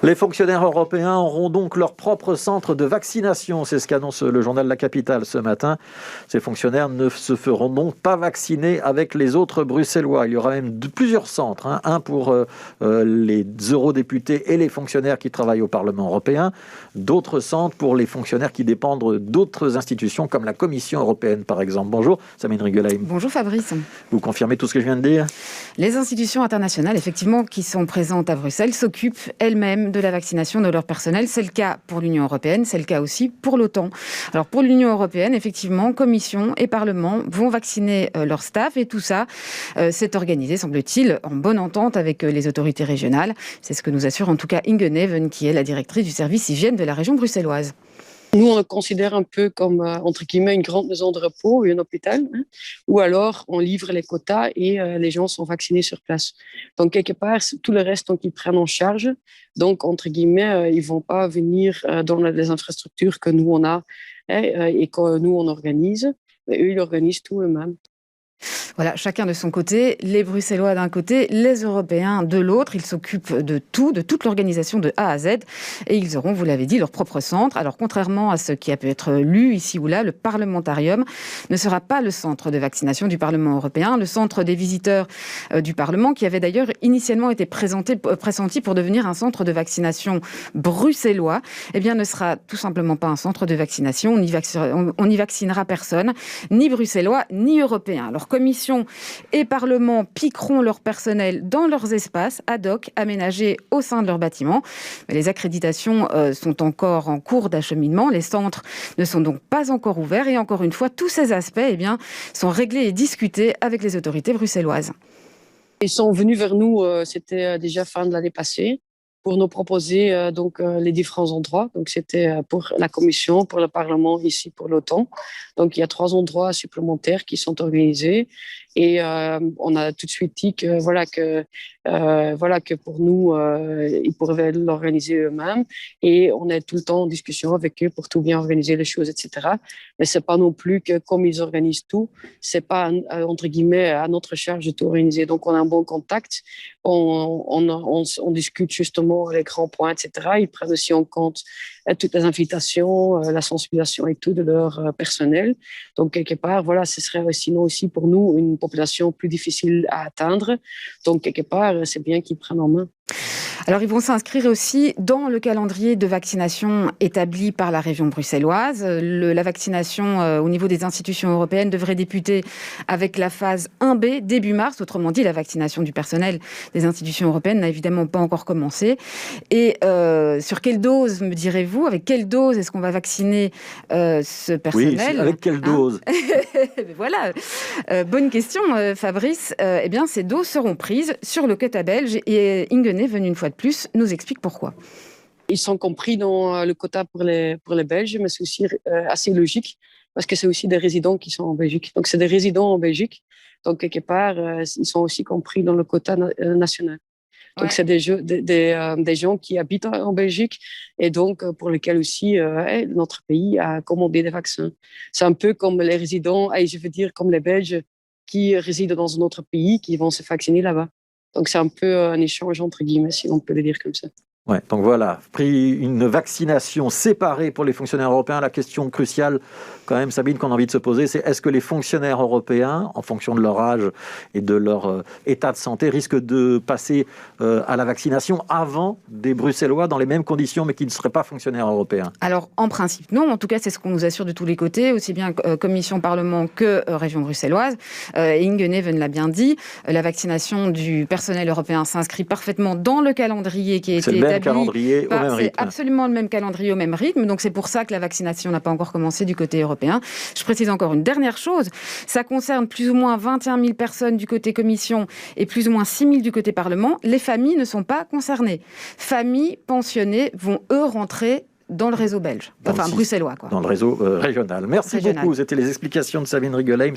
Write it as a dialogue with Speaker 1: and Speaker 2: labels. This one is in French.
Speaker 1: Les fonctionnaires européens auront donc leur propre centre de vaccination. C'est ce qu'annonce le journal La Capitale ce matin. Ces fonctionnaires ne se feront donc pas vacciner avec les autres Bruxellois. Il y aura même plusieurs centres. Un pour les eurodéputés et les fonctionnaires qui travaillent au Parlement européen. D'autres centres pour les fonctionnaires qui dépendent d'autres institutions comme la Commission européenne par exemple. Bonjour Sabine Rigolaim.
Speaker 2: Bonjour Fabrice.
Speaker 1: Vous confirmez tout ce que je viens de dire ?
Speaker 2: Les institutions internationales, effectivement, qui sont présentes à Bruxelles, s'occupent elles-mêmes de la vaccination de leur personnel. C'est le cas pour l'Union européenne, c'est le cas aussi pour l'OTAN. Alors pour l'Union européenne, effectivement, Commission et Parlement vont vacciner leur staff et tout ça s'est organisé, semble-t-il, en bonne entente avec les autorités régionales. C'est ce que nous assure en tout cas Inge Neven, qui est la directrice du service hygiène de la région bruxelloise.
Speaker 3: Nous, on le considère un peu comme, entre guillemets, une grande maison de repos ou un hôpital, ou alors on livre les quotas et les gens sont vaccinés sur place. Donc, quelque part, tout le reste, donc, ils prennent en charge. Donc, entre guillemets, ils ne vont pas venir dans les infrastructures que nous, on a et que nous, on organise. Mais eux, ils organisent tout eux-mêmes.
Speaker 2: Voilà, chacun de son côté, les Bruxellois d'un côté, les Européens de l'autre. Ils s'occupent de tout, de toute l'organisation de A à Z. Et ils auront, vous l'avez dit, leur propre centre. Alors, contrairement à ce qui a pu être lu ici ou là, le Parlementarium ne sera pas le centre de vaccination du Parlement européen. Le centre des visiteurs du Parlement, qui avait d'ailleurs initialement été pressenti pour devenir un centre de vaccination bruxellois, eh bien, ne sera tout simplement pas un centre de vaccination. On n'y vaccinera personne, ni bruxellois, ni européens. Alors, Commission et Parlement piqueront leur personnel dans leurs espaces ad hoc aménagés au sein de leur bâtiment. Mais les accréditations sont encore en cours d'acheminement. Les centres ne sont donc pas encore ouverts et encore une fois, tous ces aspects sont réglés et discutés avec les autorités bruxelloises.
Speaker 3: Ils sont venus vers nous, c'était déjà fin de l'année passée, pour nous proposer les différents endroits. Donc, c'était pour la Commission, pour le Parlement, ici pour l'OTAN. Donc, il y a 3 endroits supplémentaires qui sont organisés. Et on a tout de suite dit que, que pour nous, ils pourraient l'organiser eux-mêmes. Et on est tout le temps en discussion avec eux pour tout bien organiser les choses, etc. Mais c'est pas non plus que comme ils organisent tout, c'est pas, entre guillemets, à notre charge de tout organiser. Donc, on a un bon contact. On discute justement les grands points, etc. Ils prennent aussi en compte toutes les invitations, la sensibilisation et tout de leur personnel. Donc, quelque part, voilà, ce serait sinon aussi pour nous une population plus difficile à atteindre. Donc, quelque part, c'est bien qu'ils prennent en main.
Speaker 2: Alors, ils vont s'inscrire aussi dans le calendrier de vaccination établi par la région bruxelloise. La vaccination au niveau des institutions européennes devrait débuter avec la phase 1B début mars. Autrement dit, la vaccination du personnel des institutions européennes n'a évidemment pas encore commencé. Et sur quelle dose, me direz-vous ? Avec quelle dose est-ce qu'on va vacciner ce personnel ?
Speaker 1: Oui, avec quelle dose ?
Speaker 2: Voilà, bonne question, Fabrice. Eh bien, ces doses seront prises sur le quota belge et Inge Neven, une fois de plus, nous explique pourquoi.
Speaker 3: Ils sont compris dans le quota pour les Belges, mais c'est aussi assez logique parce que c'est aussi des résidents qui sont en Belgique. Donc, c'est des résidents en Belgique. Donc, quelque part, ils sont aussi compris dans le quota national. Donc, c'est des gens qui habitent en Belgique et donc pour lesquels aussi notre pays a commandé des vaccins. C'est un peu comme les résidents, je veux dire comme les Belges qui résident dans un autre pays, qui vont se vacciner là-bas. Donc, c'est un peu un échange entre guillemets, si on peut le dire comme ça.
Speaker 1: Ouais, donc voilà, pris une vaccination séparée pour les fonctionnaires européens. La question cruciale, quand même, Sabine, qu'on a envie de se poser, c'est est-ce que les fonctionnaires européens, en fonction de leur âge et de leur état de santé, risquent de passer à la vaccination avant des Bruxellois dans les mêmes conditions, mais qui ne seraient pas fonctionnaires européens ?
Speaker 2: Alors, en principe, non. En tout cas, c'est ce qu'on nous assure de tous les côtés, aussi bien Commission, Parlement que région bruxelloise. Inge Neven l'a bien dit, la vaccination du personnel européen s'inscrit parfaitement dans le calendrier qui a été établi.
Speaker 1: Calendrier au même rythme.
Speaker 2: C'est absolument le même calendrier au même rythme. Donc, c'est pour ça que la vaccination n'a pas encore commencé du côté européen. Je précise encore une dernière chose. Ça concerne plus ou moins 21 000 personnes du côté Commission et plus ou moins 6 000 du côté Parlement. Les familles ne sont pas concernées. Familles pensionnées vont, eux, rentrer dans le réseau belge. Enfin, bruxellois, quoi.
Speaker 1: Dans le réseau régional. Merci beaucoup. C'était les explications de Sabine Rigolaim.